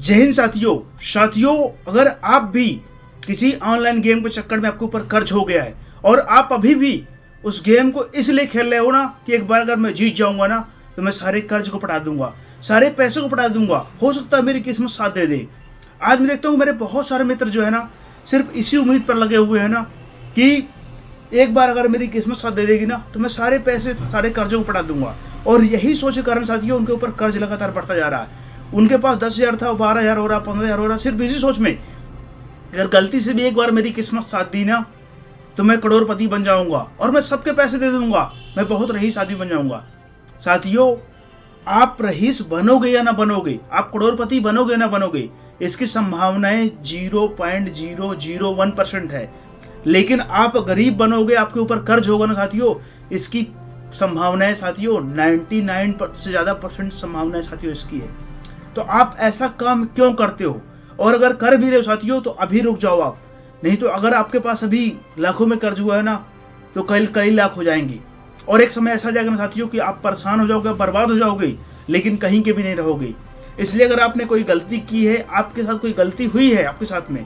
जय हिंद साथियों, अगर आप भी किसी ऑनलाइन गेम के चक्कर में आपके ऊपर कर्ज हो गया है और आप अभी भी उस गेम को इसलिए खेल रहे हो ना कि एक बार अगर मैं जीत जाऊंगा ना तो मैं सारे कर्ज को पटा दूंगा, सारे पैसे को पटा दूंगा, हो सकता है मेरी किस्मत साथ दे दे। आज मैं देखता हूँ मेरे बहुत सारे मित्र जो है ना सिर्फ इसी उम्मीद पर लगे हुए हैं ना कि एक बार अगर मेरी किस्मत साथ दे देगी ना तो मैं सारे पैसे, सारे कर्जों को पटा दूंगा। और यही सोच के कारण साथियों उनके ऊपर कर्ज लगातार बढ़ता जा रहा है। उनके पास 10,000 था, 12,000 हो रहा, 15,000 हो रहा, सिर्फ इसी सोच में अगर गलती से भी एक बार मेरी किस्मत साथ दी ना तो मैं करोड़पति बन जाऊंगा और मैं सबके पैसे दे दूंगा, मैं बहुत रईस आदमी बन जाऊंगा। साथियों, आप रईस बनोगे या ना बनोगे, आप करोड़पति बनोगे या ना बनोगे, इसकी संभावनाएं 0.001% है। लेकिन आप गरीब बनोगे, आपके ऊपर कर्ज होगा ना साथियों, इसकी संभावनाएं साथियों 99 से ज्यादा परसेंट संभावनाएं साथियों इसकी है। तो आप ऐसा काम क्यों करते हो? और अगर कर भी रहे हो साथियों तो अभी रुक जाओ आप, नहीं तो अगर आपके पास अभी लाखों में कर्ज हुआ है ना तो कई लाख हो जाएंगे और एक समय ऐसा जाएगा ना साथियों कि आप परेशान हो जाओगे, बर्बाद हो जाओगे, लेकिन कहीं के भी नहीं रहोगे। इसलिए अगर आपने कोई गलती की है, आपके साथ कोई गलती हुई है आपके साथ में,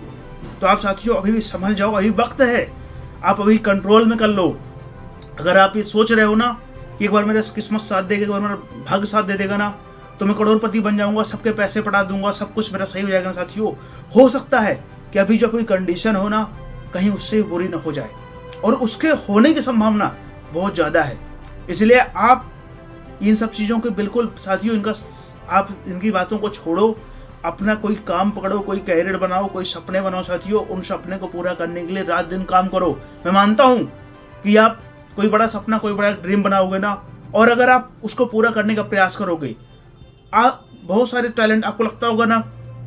तो आप साथियों अभी भी संभल जाओ, अभी वक्त है, आप अभी कंट्रोल में कर लो। अगर आप ये सोच रहे हो ना कि एक बार मेरा किस्मत साथ देगा, एक बार मेरा भाग्य साथ दे देगा ना तो मैं करोड़पति बन जाऊंगा, सबके पैसे पटा दूंगा, सब कुछ मेरा सही हो जाएगा ना साथियों, हो सकता है कि अभी जो कोई कंडीशन हो ना कहीं उससे बुरी ना हो जाए और उसके होने की संभावना बहुत ज्यादा है। इसलिए आप इन सब चीजों के बिल्कुल साथियों आप इनकी बातों को छोड़ो, अपना कोई काम पकड़ो, कोई कैरियर बनाओ, कोई सपने बनाओ साथियों, उन सपने को पूरा करने के लिए रात दिन काम करो। मैं मानता हूं कि आप कोई बड़ा सपना, कोई बड़ा ड्रीम बनाओगे ना और अगर आप उसको पूरा करने का प्रयास करोगे, आप बहुत सारे टैलेंट, आपको लगता होगा ना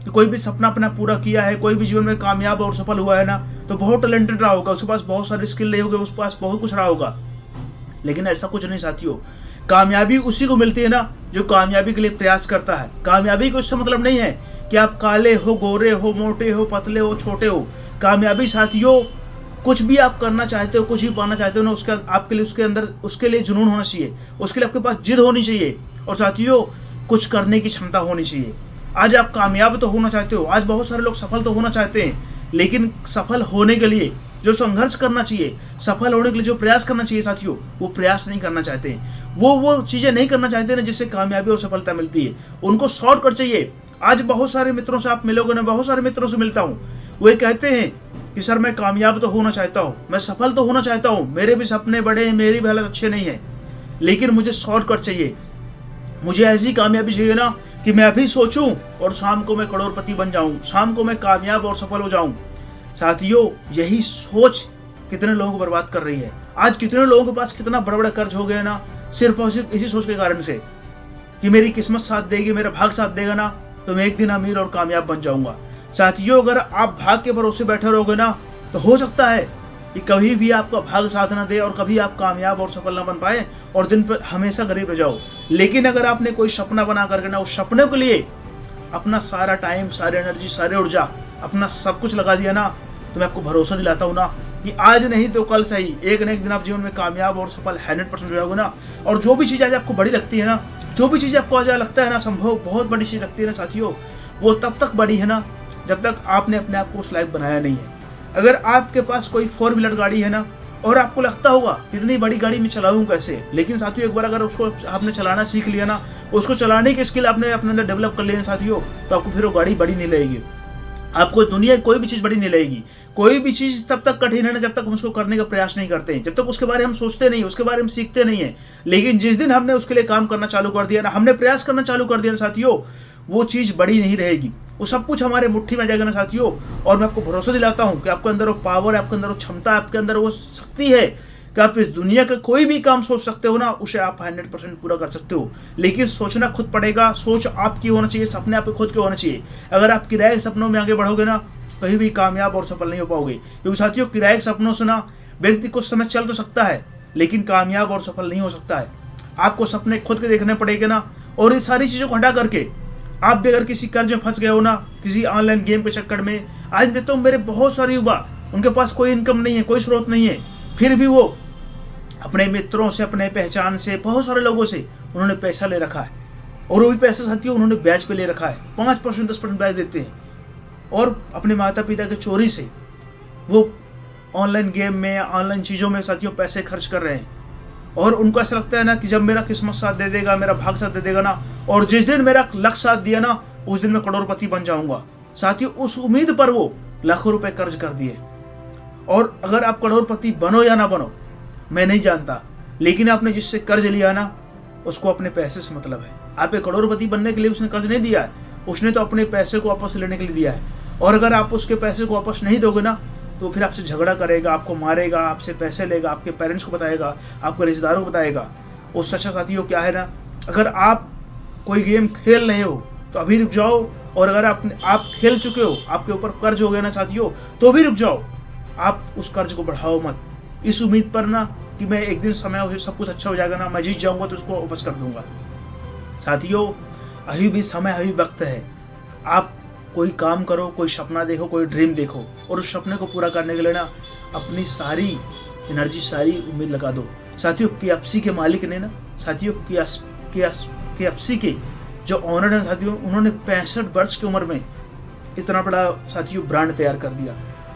कि कोई भी सपना अपना पूरा किया है, कोई भी जीवन में कामयाब और सफल हुआ है ना तो बहुत टैलेंटेड रहा होगा, उसके पास बहुत सारे स्किल रहे होंगे, उसके पास बहुत कुछ रहा होगा। लेकिन ऐसा कुछ नहीं साथियों, कामयाबी उसी को मिलती है ना जो कामयाबी के लिए प्रयास करता है। कामयाबी को इससे मतलब नहीं है कि आप काले हो, गोरे हो, मोटे हो, पतले हो, छोटे हो। कामयाबी साथियों कुछ भी आप करना चाहते हो, कुछ भी पाना चाहते हो ना, उसका आपके लिए उसके लिए जुनून होना चाहिए, उसके लिए आपके पास जिद होनी चाहिए और साथियों कुछ करने की क्षमता होनी चाहिए। आज आप कामयाब तो होना चाहते हो, आज बहुत सारे लोग सफल तो होना चाहते हैं, लेकिन सफल होने के लिए जो संघर्ष करना चाहिए, सफल होने के लिए जो प्रयास करना चाहिए साथियों, वो प्रयास नहीं करना चाहते हैं। वो चीजें नहीं करना चाहते ना जिससे कामयाबी और सफलता मिलती है, उनको शॉर्टकट चाहिए। आज बहुत सारे मित्रों से आप मिलोगे ना, बहुत सारे मित्रों से मिलता हूँ, वो ये कहते हैं कि सर मैं कामयाब तो होना चाहता हूँ, मैं सफल तो होना चाहता हूँ, मेरे भी सपने बड़े हैं, मेरी भी हालत अच्छे नहीं है, लेकिन मुझे शॉर्टकट चाहिए, मुझे ऐसी कामयाबी चाहिए ना कि मैं अभी सोचूं और शाम को मैं करोड़पति बन जाऊं, शाम को मैं कामयाब और सफल हो जाऊं। साथियों, यही सोच कितने लोगों को बर्बाद कर रही है। आज कितने लोगों के पास कितना बड़ा बड़ा कर्ज हो गया ना सिर्फ और सिर्फ इसी सोच के कारण से कि मेरी किस्मत साथ देगी, मेरा भाग साथ देगा ना तो मैं एक दिन अमीर और कामयाब बन जाऊंगा। साथियों, अगर आप भाग के भरोसे बैठे रहोगे ना तो हो सकता है कि कभी भी आपका भाग साथ ना दे और कभी आप कामयाब और सफल ना बन पाए और दिन पर हमेशा गरीब रह जाओ। लेकिन अगर आपने कोई सपना बना करके ना उस सपने के लिए अपना सारा टाइम, सारी एनर्जी, सारी ऊर्जा, अपना सब कुछ लगा दिया ना तो मैं आपको भरोसा दिलाता हूँ ना कि आज नहीं तो कल सही एक न एक दिन आप जीवन में कामयाब और सफल 100% हो जाओगे ना। और जो भी चीज़ आज आपको बड़ी लगती है ना, जो भी चीज़ आपको आज लगता है ना संभव, बहुत बड़ी चीज़ लगती है ना साथियों, वो तब तक बड़ी है ना जब तक आपने अपने आप को उस लायक बनाया नहीं है। अगर आपके पास कोई 4 व्हीलर गाड़ी है ना और आपको लगता होगा इतनी बड़ी गाड़ी में चलाऊं कैसे, लेकिन साथियों एक बार अगर उसको आपने चलाना सीख लिया ना, उसको चलाने की स्किल आपने अपने अंदर डेवलप कर लिया साथियों, तो आपको फिर वो गाड़ी बड़ी नहीं लगेगी, आपको दुनिया की कोई भी चीज बड़ी नहीं लगेगी। कोई भी चीज तब तक कठिन है ना जब तक हम उसको करने का प्रयास नहीं करते हैं, जब तक उसके बारे में हम सोचते नहीं, उसके बारे में सीखते नहीं है। लेकिन जिस दिन हमने उसके लिए काम करना चालू कर दिया ना, हमने प्रयास करना चालू कर दिया साथियों, वो चीज बड़ी नहीं रहेगी, वो सब कुछ हमारे मुट्ठी में जाएगा ना साथियों। और मैं आपको भरोसा दिलाता हूं कि आपके अंदर वो पावर, आपके अंदर वो क्षमता, आपके अंदर वो शक्ति है कि आप इस दुनिया का कोई भी काम सोच सकते हो ना, उसे आप 100% पूरा कर सकते हो। लेकिन सोचना खुद पड़ेगा, सोच आपकी होना चाहिए, सपने आपके खुद के होने चाहिए। अगर आप किराए के सपनों में आगे बढ़ोगे ना कहीं भी कामयाब और सफल नहीं हो पाओगे, क्योंकि साथियों किराए के सपनों से ना व्यक्ति कुछ समय चल तो सकता है लेकिन कामयाब और सफल नहीं हो सकता है। आपको सपने खुद के देखने पड़ेंगे ना, और इस सारी चीजों को हटा करके आप भी अगर किसी कर्ज में फंस गए हो ना, किसी ऑनलाइन गेम के चक्कर में, आज देखता हूँ मेरे बहुत सारे युवा, उनके पास कोई इनकम नहीं है, कोई स्रोत नहीं है, फिर भी वो अपने मित्रों से, अपने पहचान से, बहुत सारे लोगों से उन्होंने पैसा ले रखा है और वो भी पैसा साथियों उन्होंने ब्याज पे ले रखा है, 5% 10% ब्याज देते हैं, और अपने माता पिता के चोरी से वो ऑनलाइन गेम में, ऑनलाइन चीज़ों में साथियों पैसे खर्च कर रहे हैं। और उनको ऐसा लगता है ना कि जब मेरा किस्मत साथ दे देगा, मेरा भाग साथ दे देगा ना, और जिस दिन मेरा लक साथ दिया ना, उस दिन मैं करोड़पति बन जाऊंगा। साथियों उस उम्मीद पर वो लाखों रुपए कर्ज कर दिए। और अगर आप करोड़पति बनो या ना बनो मैं नहीं जानता, लेकिन आपने जिससे कर्ज लिया ना उसको अपने पैसे से मतलब है। आप एक करोड़पति बनने के लिए उसने कर्ज नहीं दिया है, उसने तो अपने पैसे को वापस लेने के लिए दिया है। और अगर आप उसके पैसे को वापस नहीं दोगे ना तो फिर आपसे झगड़ा करेगा, आपको मारेगा, आपसे पैसे लेगा, आपके पेरेंट्स को बताएगा, आपके रिश्तेदारों को बताएगा। उससे अच्छा साथियों क्या है ना, अगर आप कोई गेम खेल रहे हो तो अभी रुक जाओ, और अगर आप खेल चुके हो, आपके ऊपर कर्ज हो गया ना साथियों, तो भी रुक जाओ। आप उस कर्ज को बढ़ाओ मत, इस उम्मीद पर ना कि मैं एक दिन समय सब कुछ अच्छा हो जाएगा ना, मैं जीत जाऊंगा तो उसको वापस कर दूंगा। साथियों अभी भी समय, अभी वक्त है। आप कोई काम करो, कोई सपना देखो, कोई ड्रीम देखो, और उस सपने को पूरा करने के लिए ना अपनी सारी एनर्जी, सारी उम्मीद लगा दो। साथियों KFC के मालिक ने ना साथियों KFC के जो ऑनर हैं साथियों, उन्होंने 65 वर्ष की उम्र में इतना बड़ा साथियों ब्रांड तैयार कर दिया।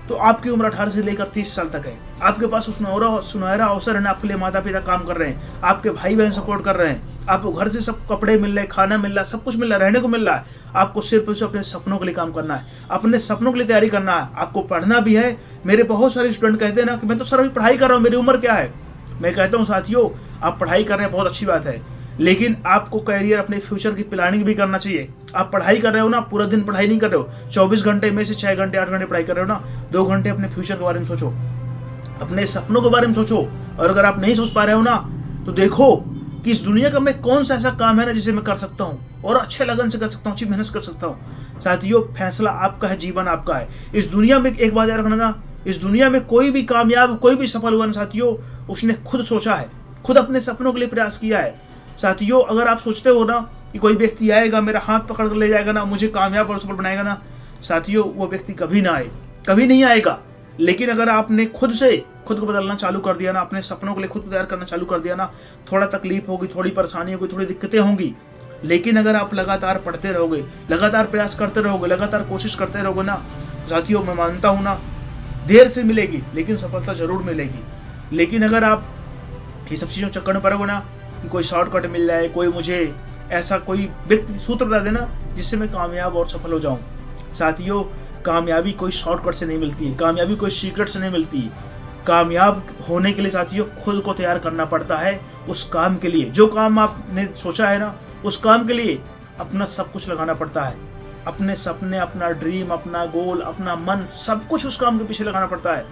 तो आपकी उम्र 18 से लेकर 30 साल तक है, आपके पास सुनहरा अवसर है ना, आपके लिए माता पिता काम कर रहे हैं, आपके भाई बहन सपोर्ट कर रहे हैं, आपको घर से सब कपड़े मिल रहे हैं, खाना मिल रहा है, सब कुछ मिल रहा है, रहने को मिल रहा है। आपको सिर्फ अपने सपनों के लिए काम करना है, अपने सपनों के लिए तैयारी करना है, आपको पढ़ना भी है। मेरे बहुत सारे स्टूडेंट कहते हैं ना कि मैं तो सर अभी पढ़ाई कर रहा हूँ, मेरी उम्र क्या है। मैं कहता हूँ साथियों आप पढ़ाई कर रहे हैं, बहुत अच्छी बात है, लेकिन आपको कैरियर, अपने फ्यूचर की प्लानिंग भी करना चाहिए। आप पढ़ाई कर रहे हो ना, पूरा दिन पढ़ाई नहीं कर रहे हो, 24 घंटे में से 6 घंटे 8 घंटे पढ़ाई कर रहे हो ना, 2 घंटे अपने फ्यूचर के बारे में सोचो, अपने सपनों के बारे में सोचो। और अगर आप नहीं सोच पा रहे हो ना तो देखो कि इस दुनिया का मैं कौन सा ऐसा काम है ना जिसे मैं कर सकता हूँ और अच्छे लगन से कर सकता हूँ, अच्छी मेहनत कर सकता हूँ। साथियों फैसला आपका है, जीवन आपका है। इस दुनिया में एक बात याद रखना ना, इस दुनिया में कोई भी कामयाब, कोई भी सफल हुआ ना साथियों, उसने खुद सोचा है, खुद अपने सपनों के लिए प्रयास किया है। साथियों अगर आप सोचते हो ना कि कोई व्यक्ति आएगा, मेरा हाथ पकड़ कर ले जाएगा ना, मुझे कामयाब और सफल बनाएगा ना, साथियों वो व्यक्ति कभी ना आए, कभी नहीं आएगा। लेकिन अगर आपने खुद को बदलना चालू कर दिया ना, अपने सपनों के लिए खुद को तैयार करना चालू कर दिया ना, थोड़ा तकलीफ होगी, थोड़ी परेशानी होगी, थोड़ी दिक्कतें होंगी, लेकिन अगर आप लगातार पढ़ते रहोगे, लगातार प्रयास करते रहोगे, लगातार कोशिश करते रहोगे ना साथियों, मैं मानता हूँ ना देर से मिलेगी लेकिन सफलता जरूर मिलेगी। लेकिन अगर आप ये सब चीज़ों चक्कर में पड़ोगे ना कि कोई शॉर्टकट मिल जाए, कोई मुझे ऐसा कोई व्यक्ति सूत्र बता देना जिससे मैं कामयाब और सफल हो जाऊं। साथियों कामयाबी कोई शॉर्टकट से नहीं मिलती है, कामयाबी कोई सीक्रेट से नहीं मिलती है। कामयाब होने के लिए साथियों खुद को तैयार करना पड़ता है उस काम के लिए, जो काम आपने सोचा है ना उस काम के लिए अपना सब कुछ लगाना पड़ता है, अपने सपने, अपना ड्रीम, अपना गोल, अपना मन, सब कुछ उस काम के पीछे लगाना पड़ता है।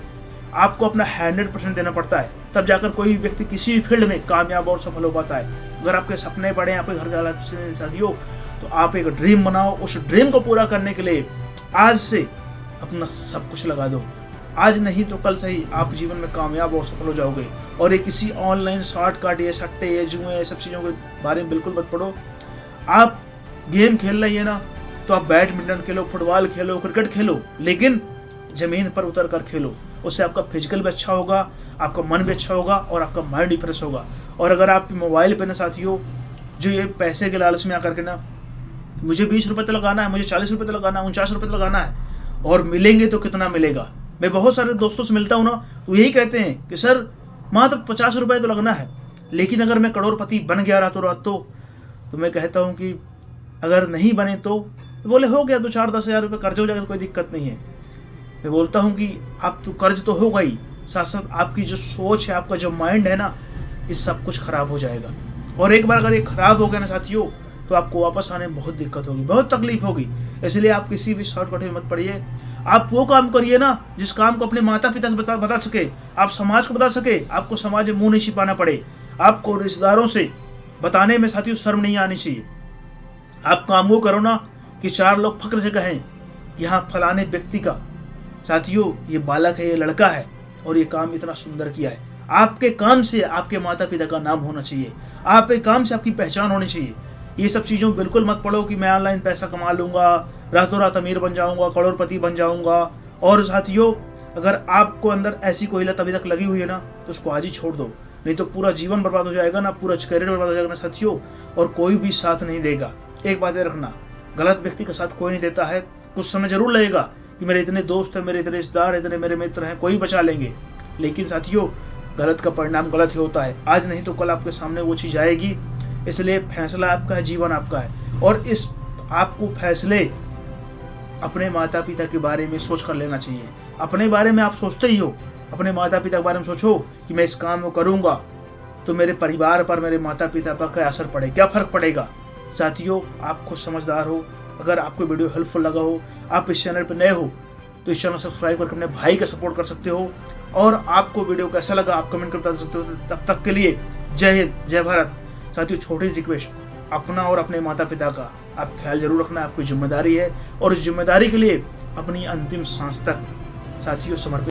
आपको अपना 100% देना पड़ता है, तब जाकर कोई व्यक्ति किसी भी फील्ड में कामयाब और सफल हो पाता है। अगर आपके सपने बड़े हैं, आपके घर के हालात से साथियों, तो आप एक ड्रीम बनाओ, उस ड्रीम को पूरा करने के लिए आज से अपना सब कुछ लगा दो। आज नहीं तो कल से ही आप जीवन में कामयाब और सफल हो जाओगे। और ये किसी ऑनलाइन शॉर्टकट, ये सट्टे, ये जुए, ये सब चीज़ों के बारे में बिल्कुल मत पढ़ो। आप गेम खेल रही है ना तो आप बैडमिंटन खेलो, फुटबॉल खेलो, क्रिकेट खेलो, लेकिन जमीन पर उतर कर खेलो। उससे आपका फिजिकल भी अच्छा होगा, आपका मन भी अच्छा होगा और आपका माइंड भी फ्रेश होगा। और अगर आप मोबाइल पे ना साथियों जो ये पैसे के लालच में आकर के ना मुझे 20 रुपये तो लगाना है, मुझे 40 रुपये तो लगाना है, 49 रुपये तो लगाना है, और मिलेंगे तो कितना मिलेगा। मैं बहुत सारे दोस्तों से मिलता हूँ ना तो यही कहते हैं कि सर मात्र 50 रुपये तो लगना है, लेकिन अगर मैं करोड़पति बन गया रातों रात तो मैं कहता हूँ कि अगर नहीं बने तो बोले हो गया 2-4-10 हज़ार रुपये कर्ज हो जाएगा तो कोई दिक्कत नहीं है। मैं बोलता हूँ कि आप तो कर्ज तो होगा ही, साथ साथ आपकी जो सोच है, आपका जो माइंड है ना, ये सब कुछ खराब हो जाएगा। और एक बार अगर ये खराब हो गया ना साथियों तो आपको वापस आने में बहुत दिक्कत होगी, बहुत तकलीफ होगी। इसलिए आप किसी भी शॉर्टकट में मत पड़िए। आप वो काम करिए ना जिस काम को अपने माता पिता से बता सके, आप समाज को बता सके, आपको समाज में मुंह नहीं छिपाना पड़े, आपको रिश्तेदारों से बताने में साथियों शर्म नहीं आनी चाहिए। आप काम वो करो ना कि 4 लोग फक्र से कहें यहाँ फलाने व्यक्ति का साथियों ये बालक है, ये लड़का है और ये काम इतना सुंदर किया है। आपके काम से आपके माता पिता का नाम होना चाहिए, आपके काम से आपकी पहचान होनी चाहिए। ये सब चीज़ों बिल्कुल मत पढ़ो कि मैं ऑनलाइन पैसा कमा लूँगा, रातों रात अमीर बन जाऊँगा, करोड़पति बन जाऊँगा। और साथियों अगर आपको अंदर ऐसी कोई लत अभी तक लगी हुई है ना तो उसको आज ही छोड़ दो। नहीं तो पूरा जीवन बर्बाद हो जाएगा ना, पूरा करियर बर्बाद हो जाएगा ना साथियों, और कोई भी साथ नहीं देगा। एक बात याद रखना, गलत व्यक्ति का साथ कोई नहीं देता है। कुछ समय जरूर लगेगा कि मेरे इतने दोस्त हैं, मेरे इतने रिश्तेदार, इतने मेरे मित्र हैं, कोई बचा लेंगे, लेकिन साथियों गलत का परिणाम गलत ही होता है। आज नहीं तो कल आपके सामने वो चीज़ आएगी। इसलिए फैसला आपका है, जीवन आपका है, और इस आपको फैसले अपने माता पिता के बारे में सोच कर लेना चाहिए। अपने बारे में आप सोचते ही हो, अपने माता पिता के बारे में सोचो कि मैं इस काम को करूँगा तो मेरे परिवार पर, मेरे माता पिता पर क्या असर पड़े, क्या फ़र्क पड़ेगा। साथियों आप खुद समझदार हो। अगर आपको वीडियो हेल्पफुल लगा हो, आप इस चैनल पर नए हो तो इस चैनल सब्सक्राइब करके अपने भाई का सपोर्ट कर सकते हो। और आपको वीडियो कैसा लगा आप कमेंट कर बता सकते हो। तब तक के लिए जय हिंद, जय भारत। साथियों छोटी रिक्वेस्ट, अपना और अपने माता पिता का आप ख्याल जरूर रखना, आपकी जिम्मेदारी है, और इस जिम्मेदारी के लिए अपनी अंतिम सांस तक साथियों समर्पित